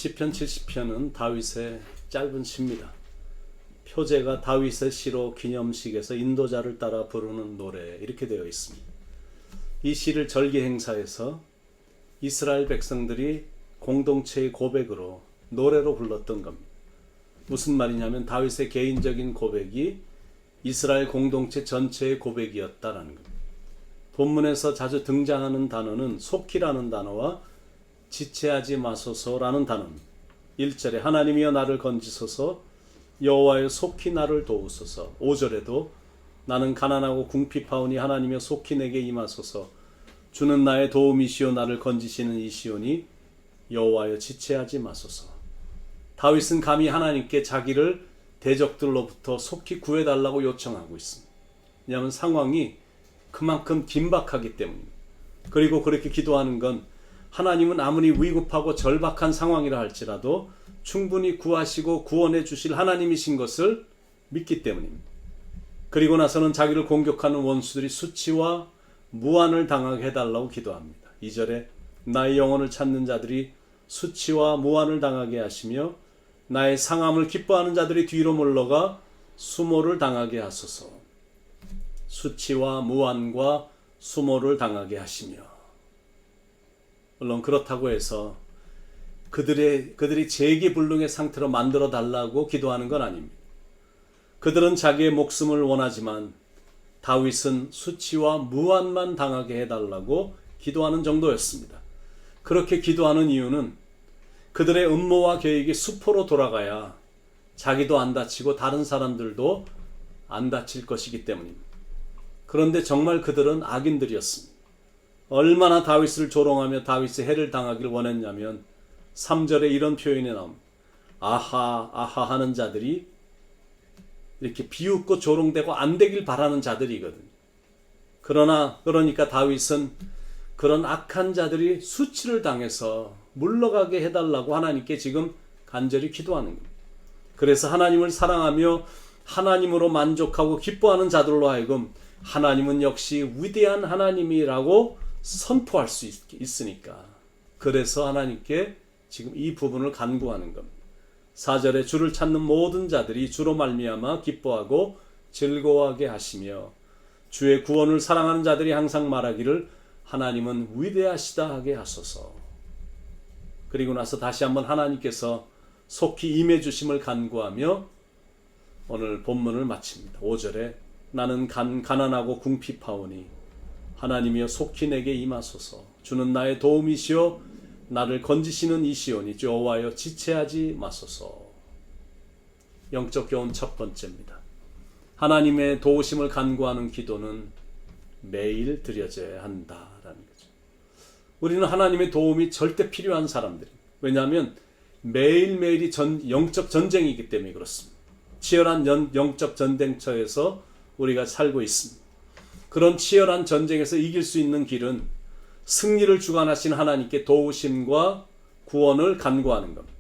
시편 70편은 다윗의 짧은 시입니다. 표제가 다윗의 시로 기념식에서 인도자를 따라 부르는 노래 이렇게 되어 있습니다. 이 시를 절기 행사에서 이스라엘 백성들이 공동체의 고백으로 노래로 불렀던 겁니다. 무슨 말이냐면 다윗의 개인적인 고백이 이스라엘 공동체 전체의 고백이었다라는 겁니다. 본문에서 자주 등장하는 단어는 속히라는 단어와 지체하지 마소서라는 단어입니다. 1절에 하나님이여 나를 건지소서 여호와여 속히 나를 도우소서. 5절에도 나는 가난하고 궁핍하오니 하나님이여 속히 내게 임하소서. 주는 나의 도움이시오 나를 건지시는 이시오니 여호와여 지체하지 마소서. 다윗은 감히 하나님께 자기를 대적들로부터 속히 구해달라고 요청하고 있습니다. 왜냐하면 상황이 그만큼 긴박하기 때문입니다. 그리고 그렇게 기도하는 건 하나님은 아무리 위급하고 절박한 상황이라 할지라도 충분히 구하시고 구원해 주실 하나님이신 것을 믿기 때문입니다. 그리고 나서는 자기를 공격하는 원수들이 수치와 무한을 당하게 해달라고 기도합니다. 2절에 나의 영혼을 찾는 자들이 수치와 무한을 당하게 하시며 나의 상함을 기뻐하는 자들이 뒤로 물러가 수모를 당하게 하소서. 수치와 무한과 수모를 당하게 하시며, 물론 그렇다고 해서 그들이 재기불능의 상태로 만들어 달라고 기도하는 건 아닙니다. 그들은 자기의 목숨을 원하지만 다윗은 수치와 무한만 당하게 해달라고 기도하는 정도였습니다. 그렇게 기도하는 이유는 그들의 음모와 계획이 수포로 돌아가야 자기도 안 다치고 다른 사람들도 안 다칠 것이기 때문입니다. 그런데 정말 그들은 악인들이었습니다. 얼마나 다윗을 조롱하며 다윗의 해를 당하길 원했냐면 3절에 이런 표현이 나옵니다. 아하 아하 하는 자들이 이렇게 비웃고 조롱되고 안 되길 바라는 자들이거든요. 그러니까 다윗은 그런 악한 자들이 수치를 당해서 물러가게 해달라고 하나님께 지금 간절히 기도하는 겁니다. 그래서 하나님을 사랑하며 하나님으로 만족하고 기뻐하는 자들로 하여금 하나님은 역시 위대한 하나님이라고 선포할 수 있으니까, 그래서 하나님께 지금 이 부분을 간구하는 겁니다. 4절에 주를 찾는 모든 자들이 주로 말미암아 기뻐하고 즐거워하게 하시며 주의 구원을 사랑하는 자들이 항상 말하기를 하나님은 위대하시다 하게 하소서. 그리고 나서 다시 한번 하나님께서 속히 임해 주심을 간구하며 오늘 본문을 마칩니다. 5절에 나는 가난하고 궁핍하오니 하나님이여 속히 내게 임하소서. 주는 나의 도움이시오 나를 건지시는 이시오니 여호와여 지체하지 마소서. 영적 교훈 첫 번째입니다. 하나님의 도우심을 간구하는 기도는 매일 드려져야 한다라는 거죠. 우리는 하나님의 도움이 절대 필요한 사람들입니다. 왜냐하면 매일매일이 영적 전쟁이기 때문에 그렇습니다. 치열한 영적 전쟁터에서 우리가 살고 있습니다. 그런 치열한 전쟁에서 이길 수 있는 길은 승리를 주관하신 하나님께 도우심과 구원을 간구하는 겁니다.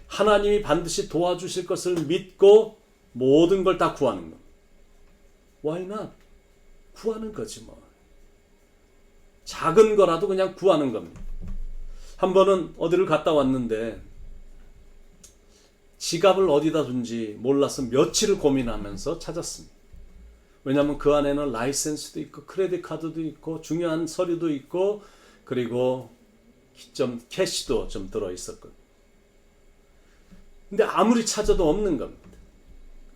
하나님이 반드시 도와주실 것을 믿고 모든 걸 다 구하는 겁니다. Why not? 구하는 거지 뭐. 작은 거라도 그냥 구하는 겁니다. 한 번은 어디를 갔다 왔는데 지갑을 어디다 둔지 몰라서 며칠을 고민하면서 찾았습니다. 왜냐하면 그 안에는 라이센스도 있고 크레딧 카드도 있고 중요한 서류도 있고 그리고 좀 캐시도 좀 들어있었거든요. 근데 아무리 찾아도 없는 겁니다.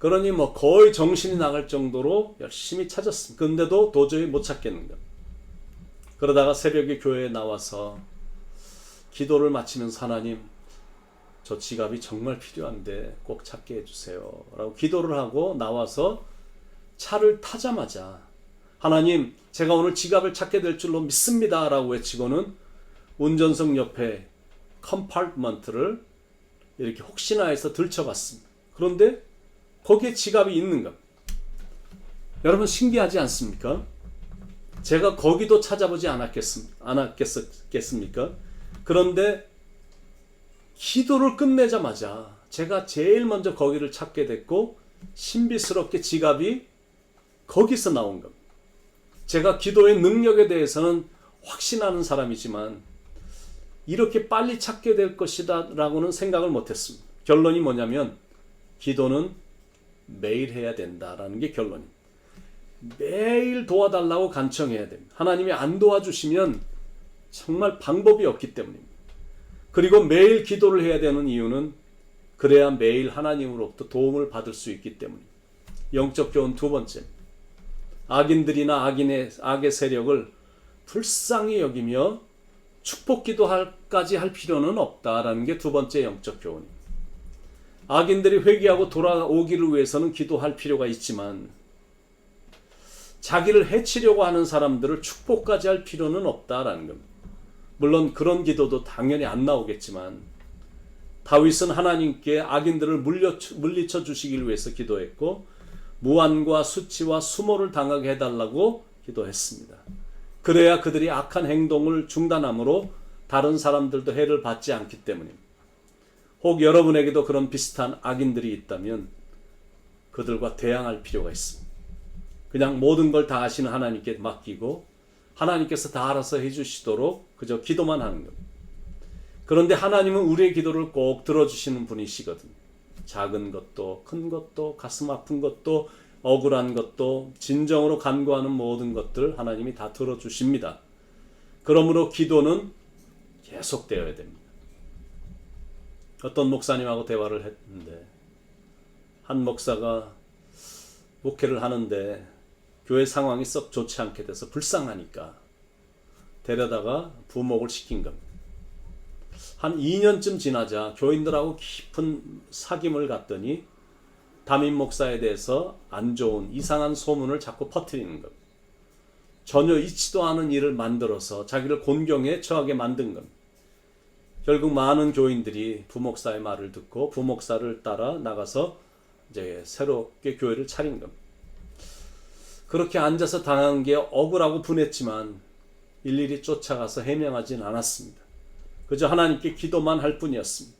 그러니 뭐 거의 정신이 나갈 정도로 열심히 찾았습니다. 그런데도 도저히 못 찾겠는 겁니다. 그러다가 새벽에 교회에 나와서 기도를 마치면서 하나님 저 지갑이 정말 필요한데 꼭 찾게 해주세요 라고 기도를 하고 나와서 차를 타자마자 하나님 제가 오늘 지갑을 찾게 될 줄로 믿습니다 라고 외치고는 운전석 옆에 컴파트먼트를 이렇게 혹시나 해서 들춰봤습니다. 그런데 거기에 지갑이 있는 겁니다. 여러분 신기하지 않습니까? 제가 거기도 찾아보지 않았겠습니까? 그런데 기도를 끝내자마자 제가 제일 먼저 거기를 찾게 됐고 신비스럽게 지갑이 거기서 나온 겁니다. 제가 기도의 능력에 대해서는 확신하는 사람이지만 이렇게 빨리 찾게 될 것이다 라고는 생각을 못했습니다. 결론이 뭐냐면 기도는 매일 해야 된다라는 게 결론입니다. 매일 도와달라고 간청해야 됩니다. 하나님이 안 도와주시면 정말 방법이 없기 때문입니다. 그리고 매일 기도를 해야 되는 이유는 그래야 매일 하나님으로부터 도움을 받을 수 있기 때문입니다. 영적 교훈 두 번째, 악인들이나 악의 세력을 불쌍히 여기며 축복 기도까지 할 필요는 없다라는 게 두 번째 영적 교훈입니다. 악인들이 회개하고 돌아오기를 위해서는 기도할 필요가 있지만 자기를 해치려고 하는 사람들을 축복까지 할 필요는 없다라는 겁니다. 물론 그런 기도도 당연히 안 나오겠지만 다윗은 하나님께 악인들을 물리쳐 주시길 위해서 기도했고 무안과 수치와 수모를 당하게 해달라고 기도했습니다. 그래야 그들이 악한 행동을 중단함으로 다른 사람들도 해를 받지 않기 때문입니다. 혹 여러분에게도 그런 비슷한 악인들이 있다면 그들과 대항할 필요가 있습니다. 그냥 모든 걸 다 아시는 하나님께 맡기고 하나님께서 다 알아서 해주시도록 그저 기도만 하는 겁니다. 그런데 하나님은 우리의 기도를 꼭 들어주시는 분이시거든요. 작은 것도 큰 것도 가슴 아픈 것도 억울한 것도 진정으로 간구하는 모든 것들 하나님이 다 들어주십니다. 그러므로 기도는 계속되어야 됩니다. 어떤 목사님하고 대화를 했는데 한 목사가 목회를 하는데 교회 상황이 썩 좋지 않게 돼서 불쌍하니까 데려다가 부목을 시킨 겁니다. 한 2년쯤 지나자 교인들하고 깊은 사귐을 갖더니 담임 목사에 대해서 안 좋은 이상한 소문을 자꾸 퍼뜨리는 겁니다. 전혀 있지도 않은 일을 만들어서 자기를 곤경에 처하게 만든 겁니다. 결국 많은 교인들이 부목사의 말을 듣고 부목사를 따라 나가서 이제 새롭게 교회를 차린 겁니다. 그렇게 앉아서 당한 게 억울하고 분했지만 일일이 쫓아가서 해명하진 않았습니다. 그저 하나님께 기도만 할 뿐이었습니다.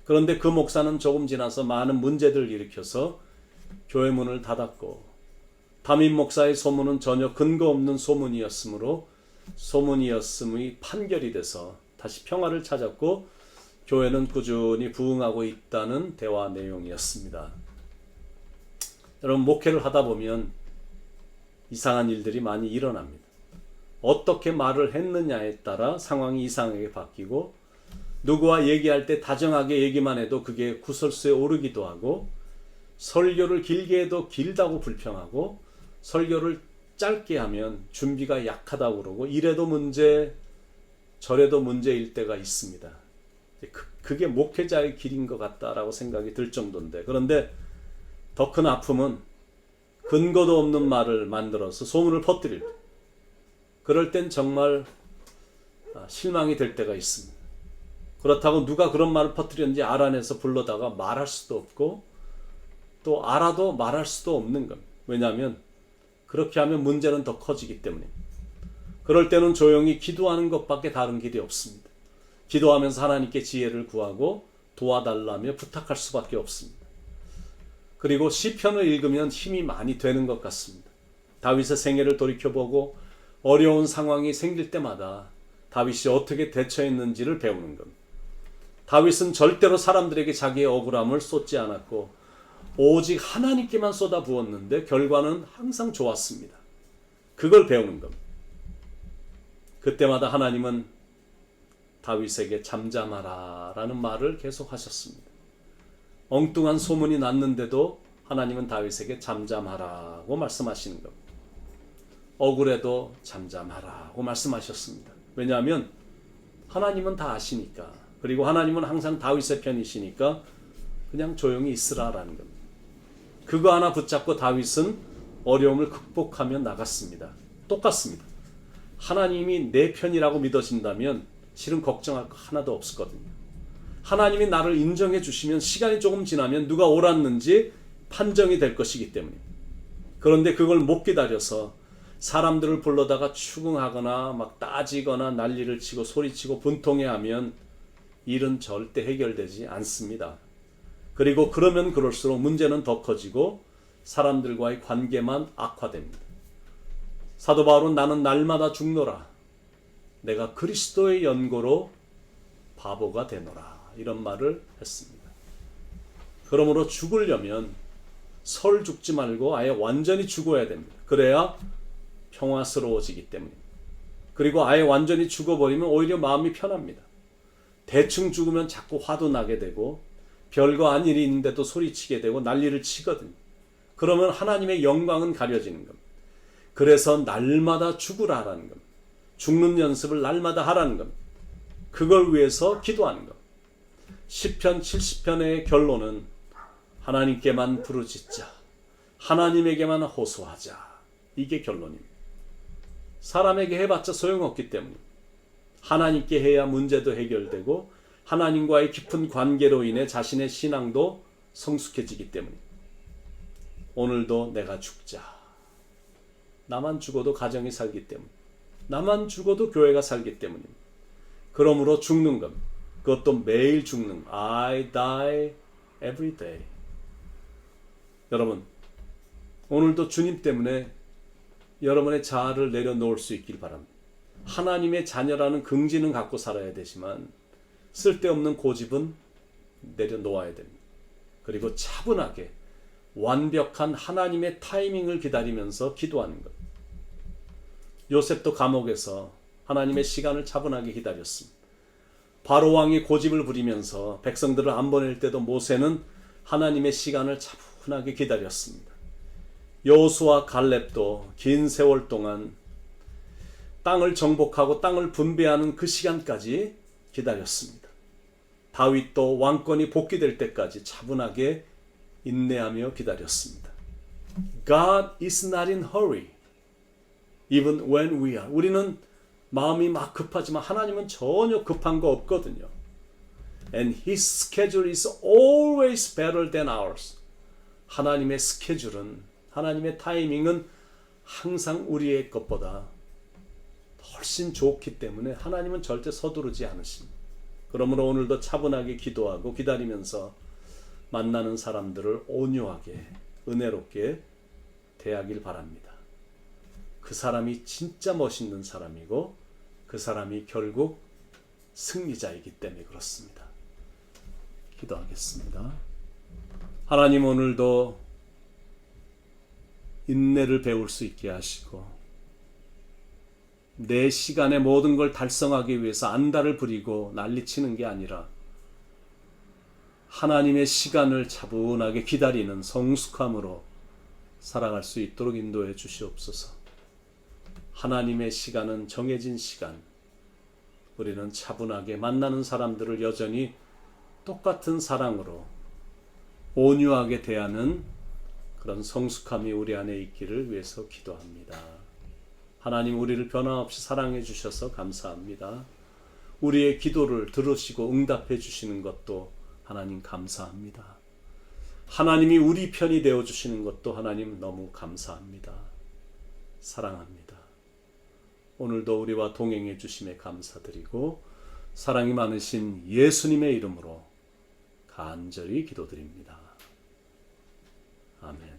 그런데 그 목사는 조금 지나서 많은 문제들을 일으켜서 교회 문을 닫았고 담임 목사의 소문은 전혀 근거 없는 소문이었으므로 소문이었음의 판결이 돼서 다시 평화를 찾았고 교회는 꾸준히 부흥하고 있다는 대화 내용이었습니다. 여러분, 목회를 하다 보면 이상한 일들이 많이 일어납니다. 어떻게 말을 했느냐에 따라 상황이 이상하게 바뀌고 누구와 얘기할 때 다정하게 얘기만 해도 그게 구설수에 오르기도 하고 설교를 길게 해도 길다고 불평하고 설교를 짧게 하면 준비가 약하다고 그러고 이래도 문제 저래도 문제일 때가 있습니다. 그게 목회자의 길인 것 같다라고 생각이 들 정도인데, 그런데 더 큰 아픔은 근거도 없는 말을 만들어서 소문을 퍼뜨릴 때, 그럴 땐 정말 실망이 될 때가 있습니다. 그렇다고 누가 그런 말을 퍼뜨렸는지 알아내서 불러다가 말할 수도 없고 또 알아도 말할 수도 없는 겁니다. 왜냐하면 그렇게 하면 문제는 더 커지기 때문입니다. 그럴 때는 조용히 기도하는 것밖에 다른 길이 없습니다. 기도하면서 하나님께 지혜를 구하고 도와달라며 부탁할 수밖에 없습니다. 그리고 시편을 읽으면 힘이 많이 되는 것 같습니다. 다윗의 생애를 돌이켜보고 어려운 상황이 생길 때마다 다윗이 어떻게 대처했는지를 배우는 겁니다. 다윗은 절대로 사람들에게 자기의 억울함을 쏟지 않았고 오직 하나님께만 쏟아부었는데 결과는 항상 좋았습니다. 그걸 배우는 겁니다. 그때마다 하나님은 다윗에게 잠잠하라 라는 말을 계속 하셨습니다. 엉뚱한 소문이 났는데도 하나님은 다윗에게 잠잠하라고 말씀하시는 겁니다. 억울해도 잠잠하라고 말씀하셨습니다. 왜냐하면 하나님은 다 아시니까, 그리고 하나님은 항상 다윗의 편이시니까 그냥 조용히 있으라라는 겁니다. 그거 하나 붙잡고 다윗은 어려움을 극복하며 나갔습니다. 똑같습니다. 하나님이 내 편이라고 믿어진다면 실은 걱정할 거 하나도 없었거든요. 하나님이 나를 인정해 주시면 시간이 조금 지나면 누가 옳았는지 판정이 될 것이기 때문입니다. 그런데 그걸 못 기다려서 사람들을 불러다가 추궁하거나 막 따지거나 난리를 치고 소리치고 분통해하면 일은 절대 해결되지 않습니다. 그리고 그러면 그럴수록 문제는 더 커지고 사람들과의 관계만 악화됩니다. 사도 바울은 나는 날마다 죽노라. 내가 그리스도의 연고로 바보가 되노라. 이런 말을 했습니다. 그러므로 죽으려면 설 죽지 말고 아예 완전히 죽어야 됩니다. 그래야 평화스러워지기 때문입니다. 그리고 아예 완전히 죽어버리면 오히려 마음이 편합니다. 대충 죽으면 자꾸 화도 나게 되고 별거 아닌 일이 있는데도 소리치게 되고 난리를 치거든요. 그러면 하나님의 영광은 가려지는 겁니다. 그래서 날마다 죽으라라는 겁니다. 죽는 연습을 날마다 하라는 겁니다. 그걸 위해서 기도하는 겁니다. 시편 70편의 결론은 하나님께만 부르짖자, 하나님에게만 호소하자. 이게 결론입니다. 사람에게 해봤자 소용없기 때문입니다. 하나님께 해야 문제도 해결되고 하나님과의 깊은 관계로 인해 자신의 신앙도 성숙해지기 때문입니다. 오늘도 내가 죽자. 나만 죽어도 가정이 살기 때문에, 나만 죽어도 교회가 살기 때문입니다. 그러므로 죽는 겁니다. 그것도 매일 죽는, I die every day. 여러분, 오늘도 주님 때문에 여러분의 자아를 내려놓을 수 있길 바랍니다. 하나님의 자녀라는 긍지는 갖고 살아야 되지만 쓸데없는 고집은 내려놓아야 됩니다. 그리고 차분하게 완벽한 하나님의 타이밍을 기다리면서 기도하는 것. 요셉도 감옥에서 하나님의 시간을 차분하게 기다렸습니다. 바로왕이 고집을 부리면서 백성들을 안 보낼 때도 모세는 하나님의 시간을 차분하게 기다렸습니다. 여호수아 갈렙도 긴 세월 동안 땅을 정복하고 땅을 분배하는 그 시간까지 기다렸습니다. 다윗도 왕권이 복귀될 때까지 차분하게 인내하며 기다렸습니다. God is not in hurry, even when we are. 우리는 마음이 막 급하지만 하나님은 전혀 급한 거 없거든요. And His schedule is always better than ours. 하나님의 스케줄은, 하나님의 타이밍은 항상 우리의 것보다 훨씬 좋기 때문에 하나님은 절대 서두르지 않으십니다. 그러므로 오늘도 차분하게 기도하고 기다리면서 만나는 사람들을 온유하게, 은혜롭게 대하길 바랍니다. 그 사람이 진짜 멋있는 사람이고 그 사람이 결국 승리자이기 때문에 그렇습니다. 기도하겠습니다. 하나님, 오늘도 인내를 배울 수 있게 하시고 내 시간에 모든 걸 달성하기 위해서 안달을 부리고 난리치는 게 아니라 하나님의 시간을 차분하게 기다리는 성숙함으로 살아갈 수 있도록 인도해 주시옵소서. 하나님의 시간은 정해진 시간. 우리는 차분하게 만나는 사람들을 여전히 똑같은 사랑으로 온유하게 대하는 그런 성숙함이 우리 안에 있기를 위해서 기도합니다. 하나님, 우리를 변함없이 사랑해 주셔서 감사합니다. 우리의 기도를 들으시고 응답해 주시는 것도 하나님 감사합니다. 하나님이 우리 편이 되어 주시는 것도 하나님 너무 감사합니다. 사랑합니다. 오늘도 우리와 동행해 주심에 감사드리고 사랑이 많으신 예수님의 이름으로 간절히 기도드립니다. 아멘.